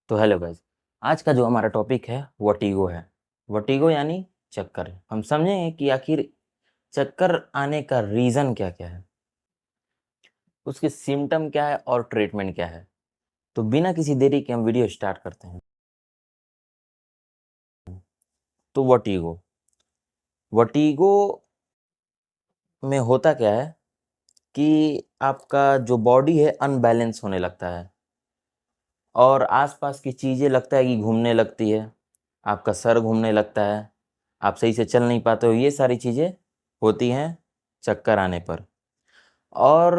तो hello guys, आज का जो हमारा टॉपिक है वर्टिगो है। वर्टिगो यानी चक्कर। हम समझेंगे कि आखिर चक्कर आने का रीज़न क्या-क्या है, उसके सिम्पटम क्या है और ट्रीटमेंट क्या है। तो बिना किसी देरी के हम वीडियो स्टार्ट करते हैं। तो वर्टिगो, वर्टिगो में होता क्या है कि आपका जो बॉडी है अनबैलेंस होने लगता है और आस-पास की चीज़ें लगता है कि घूमने लगती है, आपका सर घूमने लगता है, आप सही से चल नहीं पाते हो, ये सारी चीज़ें होती हैं चक्कर आने पर। और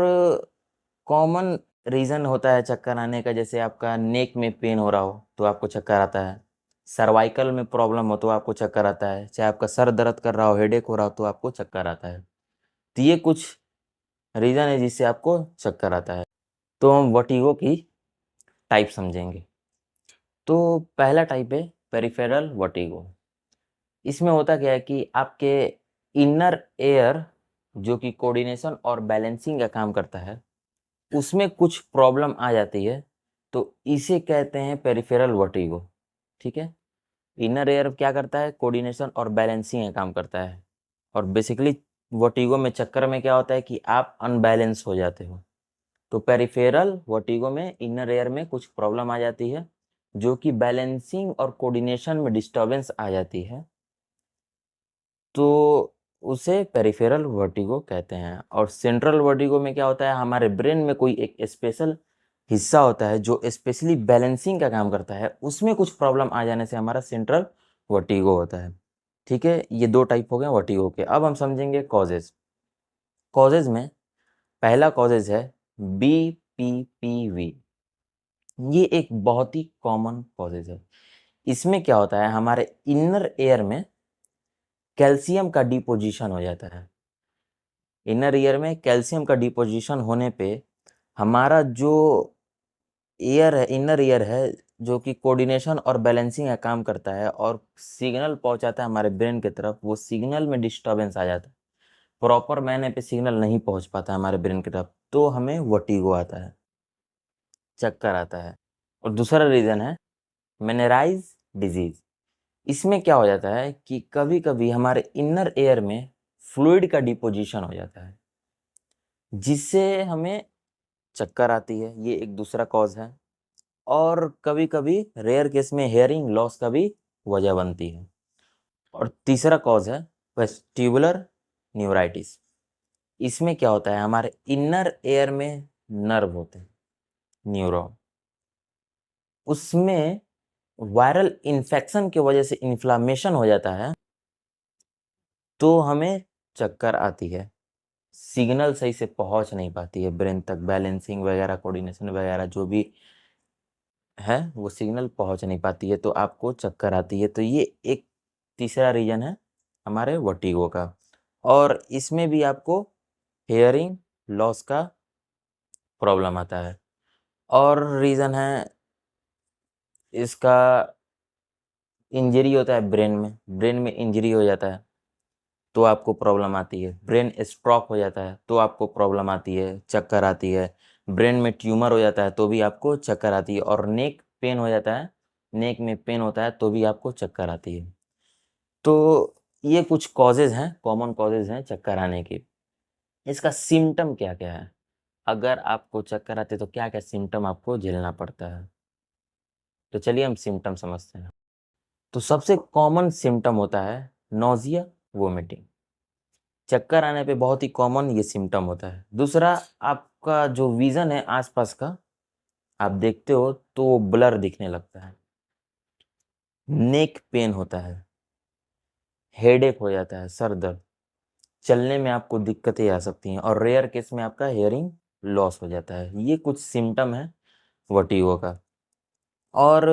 कॉमन रीज़न होता है चक्कर आने का, जैसे आपका नेक में पेन हो रहा हो, तो आपको चक्कर आता है। सर्वाइकल में प्रॉब्लम हो तो आपको चक्कर आता है, चाहे आपका सर दर्द कर रहा हो, हेडेक हो रहा हो तो आपको चक्कर आता है। तो ये कुछ रीज़न है जिससे आपको चक्कर आता है। तो हम वर्टिगो की टाइप समझेंगे। तो पहला टाइप है पेरिफेरल वर्टिगो। इसमें होता क्या है कि आपके इनर एयर जो कि कोऑर्डिनेशन और बैलेंसिंग का काम करता है, उसमें कुछ प्रॉब्लम आ जाती है, तो इसे कहते हैं पेरिफेरल वर्टिगो, ठीक है? इनर एयर क्या करता है? कोऑर्डिनेशन और बैलेंसिंग का काम करता है और बेसिकली वर्टिगो में चक्कर में क्या होता है कि आप अनबैलेंस हो जाते हो। तो पेरिफेरल वर्टिगो में इनर एयर में कुछ प्रॉब्लम आ जाती है, जो कि बैलेंसिंग और कोऑर्डिनेशन में डिस्टर्बेंस आ जाती है, तो उसे पेरिफेरल वर्टिगो कहते हैं। और सेंट्रल वर्टिगो में क्या होता है, हमारे ब्रेन में कोई एक स्पेशल हिस्सा होता है जो स्पेशली बैलेंसिंग का काम करता है, उसमें कुछ प्रॉब्लम आ जाने से हमारा सेंट्रल वर्टिगो होता है। ठीक है, ये दो टाइप हो गए वर्टिगो के। अब हम समझेंगे कॉजेज। कॉजेज में पहला कॉजेज है BPPV। ये एक बहुत ही कॉमन कॉजेज है। इसमें क्या होता है, हमारे इनर एयर में कैल्शियम का डिपोजिशन हो जाता है। इनर ईयर में कैल्शियम का डिपोजिशन होने पे हमारा जो ईयर है, इनर ईयर है, जो कि कोऑर्डिनेशन और बैलेंसिंग का काम करता है और सिग्नल पहुंचाता है हमारे ब्रेन की तरफ, वो सिग्नल में डिस्टर्बेंस आ जाता है। प्रॉपर मैने पे सिग्नल नहीं पहुंच पाता हमारे ब्रेन की तरफ, तो हमें वर्टिगो आता है, चक्कर आता है। और दूसरा रीज़न है मेनेराइज डिजीज। इसमें क्या हो जाता है कि कभी-कभी हमारे इनर एयर में फ्लूइड का डिपोजिशन हो जाता है, जिससे हमें चक्कर आती है। ये एक दूसरा कॉज़ है। और कभी-कभी रेयर केस में हियरिंग लॉस का भी वजह बनती है। और तीसरा कॉज़ है वेस्टिबुलर न्यूराइटिस। इसमें क्या होता है, हमारे इनर एयर में नर्व होते हैं, न्यूरॉन, उसमें वायरल इन्फेक्शन की वजह से इन्फ्लेमेशन हो जाता है, तो हमें चक्कर आती है। सिग्नल सही से पहुंच नहीं पाती है ब्रेन तक, बैलेंसिंग वगैरह, कोऑर्डिनेशन वगैरह जो भी है, वो सिग्नल पहुंच नहीं पाती है, तो आपको चक्कर आती है। तो ये एक तीसरा रीज़न है हमारे वर्टिगो का। और इसमें भी आपको हियरिंग लॉस का प्रॉब्लम आता है। और रीज़न है इसका, इंजरी होता है ब्रेन में इंजरी हो जाता है तो आपको प्रॉब्लम आती है। ब्रेन स्ट्रोक हो जाता है तो आपको प्रॉब्लम आती है, चक्कर आती है। ब्रेन में ट्यूमर हो जाता है तो भी आपको चक्कर आती है। और नेक पेन हो जाता है, नेक में पेन होता है तो भी आपको चक्कर आती है। तो ये कुछ कॉजेज़ हैं, कॉमन कॉजेज़ हैं चक्कर आने के। इसका सिम्पटम क्या-क्या है? अगर आपको चक्कर आते तो क्या-क्या सिम्पटम आपको झेलना पड़ता है? तो चलिए हम सिम्पटम समझते हैं। तो सबसे कॉमन सिम्पटम होता है नॉज़िया, वोमिटिंग। चक्कर आने पे बहुत ही कॉमन ये सिम्पटम होता है। दूसरा, आपका जो विज़न है आस-पास का, आप देखते हो तो वो ब्लर दिखने लगता है। नेक पेन होता है, हेडेक हो जाता है, सर दर्द, चलने में आपको दिक्कतें आ सकती हैं और रेयर केस में आपका हियरिंग लॉस हो जाता है। ये कुछ सिम्पटम है वर्टिगो का। और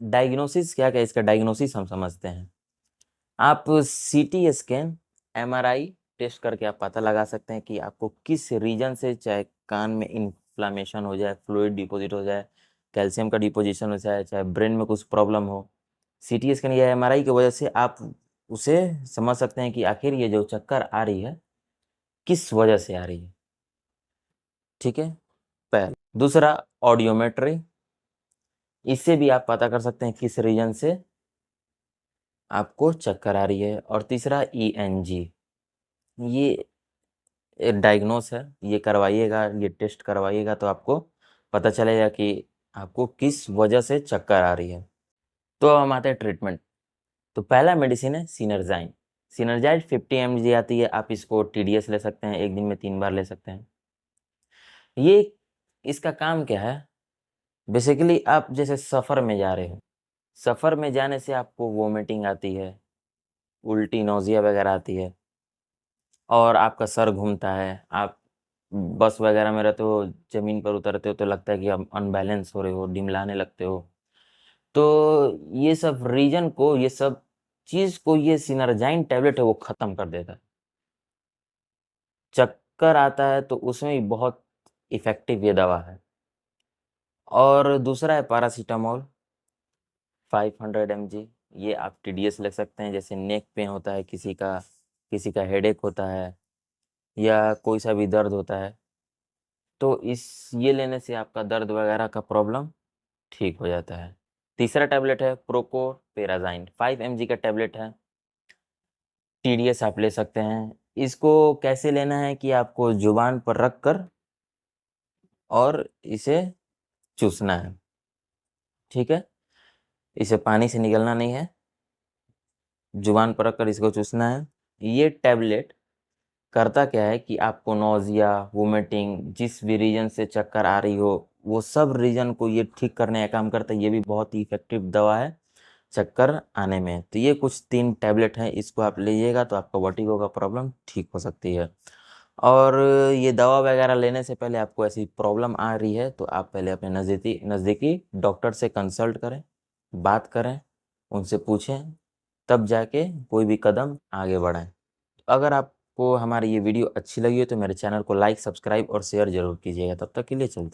डायग्नोसिस क्या-क्या है, इसका डायग्नोसिस हम समझते हैं। आप सीटी स्कैन, एमआरआई टेस्ट करके आप पता लगा सकते हैं कि आपको किस रीजन से, चाहे कान में इन्फ्लेमेशन हो जाए, फ्लूइड डिपॉजिट हो जाए, कैल्शियम का डिपोजिशन हो जाए, चाहे ब्रेन में कुछ प्रॉब्लम हो। सीटी स्कैन या एमआरआई की वजह से आप उसे समझ सकते हैं कि आखिर ये जो चक्कर आ रही है, किस वजह से आ रही है। ठीक है? पहला। दूसरा, ऑडियोमेट्री। इससे भी आप पता कर सकते हैं किस रीजन से आपको चक्कर आ रही है। और तीसरा ENG, ये डायग्नोस है, ये करवाइएगा, ये टेस्ट करवाइएगा तो आपको पता चलेगा कि आपको किस वजह से चक्कर आ रही है। तो अब हम आते हैं ट्रीटमेंट। तो पहला मेडिसिन है सिनर्जाइन। सिनर्जाइड 50 mg आती है, आप इसको TDS ले सकते हैं, एक दिन में 3 बार ले सकते हैं। ये इसका काम क्या है, बेसिकली आप जैसे सफ़र में जा रहे हो, सफ़र में जाने से आपको वोमिटिंग आती है, उल्टी नौजिया वगैरह आती है और आपका सर घूमता है, आप बस वगैरह में रहते हो, ज़मीन पर उतरते हो तो लगता है कि आप अनबैलेंस हो रहे हो, डिमलाने लगते हो। तो ये सब रीज़न को, ये सब चीज़ को ये सिनर्जाइन टैबलेट है वो ख़त्म कर देता है। चक्कर आता है तो उसमें भी बहुत इफ़ेक्टिव ये दवा है। और दूसरा है पैरासिटामोल 500 mg, ये आप TDS ले सकते हैं। जैसे नेक पेन होता है किसी का हेडेक होता है या कोई सा भी दर्द होता है, तो ये लेने से आपका दर्द वगैरह का प्रॉब्लम ठीक हो जाता है। तीसरा टैबलेट है प्रोकोपेराज़ाइन 5 mg का टैबलेट है, TDS आप ले सकते हैं। इसको कैसे लेना है कि आपको ज़ुबान पर रख कर और इसे चूसना है, ठीक है? इसे पानी से निगलना नहीं है, ज़ुबान पर रखकर इसको चूसना है। ये टैबलेट करता क्या है कि आपको नौज़िया, वोमिटिंग, जिस भी रीज़न से चक्कर आ रही हो, वो सब रीज़न को ये ठीक करने का काम करता है। ये भी बहुत ही इफ़ेक्टिव दवा है चक्कर आने में। तो ये कुछ 3 टैबलेट हैं, इसको आप लीजिएगा तो आपका वर्टिगो का प्रॉब्लम ठीक हो सकती है। और ये दवा वगैरह लेने से पहले आपको ऐसी प्रॉब्लम आ रही है तो आप पहले अपने नज़दीकी डॉक्टर से कंसल्ट करें, बात करें, उनसे पूछें, तब जाके कोई भी कदम आगे बढ़ाएँ। अगर आपको हमारी ये वीडियो अच्छी लगी हो तो मेरे चैनल को लाइक, सब्सक्राइब और शेयर ज़रूर कीजिएगा। तब तक के लिए चलते हैं।